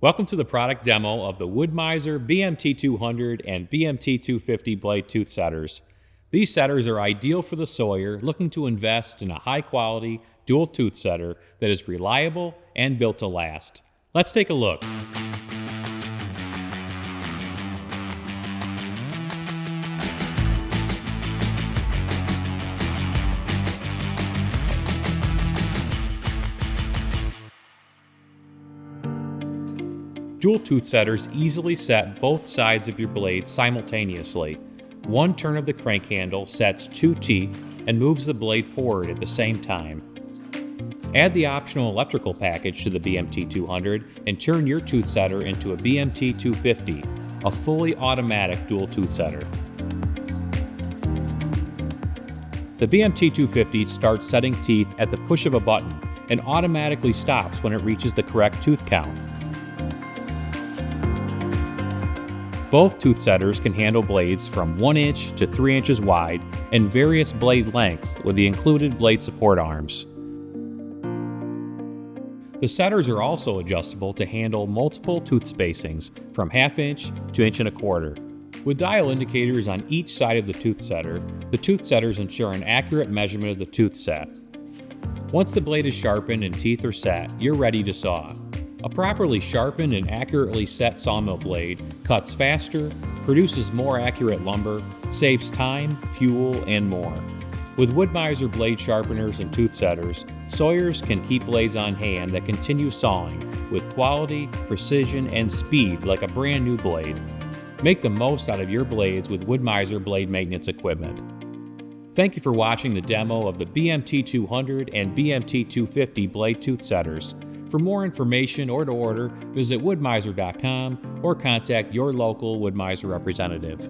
Welcome to the product demo of the Wood-Mizer BMT200 and BMT250 blade tooth setters. These setters are ideal for the sawyer looking to invest in a high-quality dual tooth setter that is reliable and built to last. Let's take a look. Dual tooth setters easily set both sides of your blade simultaneously. One turn of the crank handle sets two teeth and moves the blade forward at the same time. Add the optional electrical package to the BMT200 and turn your tooth setter into a BMT250, a fully automatic dual tooth setter. The BMT250 starts setting teeth at the push of a button and automatically stops when it reaches the correct tooth count. Both tooth setters can handle blades from 1 inch to 3 inches wide and various blade lengths with the included blade support arms. The setters are also adjustable to handle multiple tooth spacings from 1/2 inch to 1.25 inch. With dial indicators on each side of the tooth setters ensure an accurate measurement of the tooth set. Once the blade is sharpened and teeth are set, you're ready to saw. A properly sharpened and accurately set sawmill blade cuts faster, produces more accurate lumber, saves time, fuel, and more. With Wood-Mizer blade sharpeners and tooth setters, sawyers can keep blades on hand that continue sawing with quality, precision, and speed like a brand new blade. Make the most out of your blades with Wood-Mizer blade maintenance equipment. Thank you for watching the demo of the BMT200 and BMT250 blade tooth setters. For more information or to order, visit woodmizer.com or contact your local Wood-Mizer representative.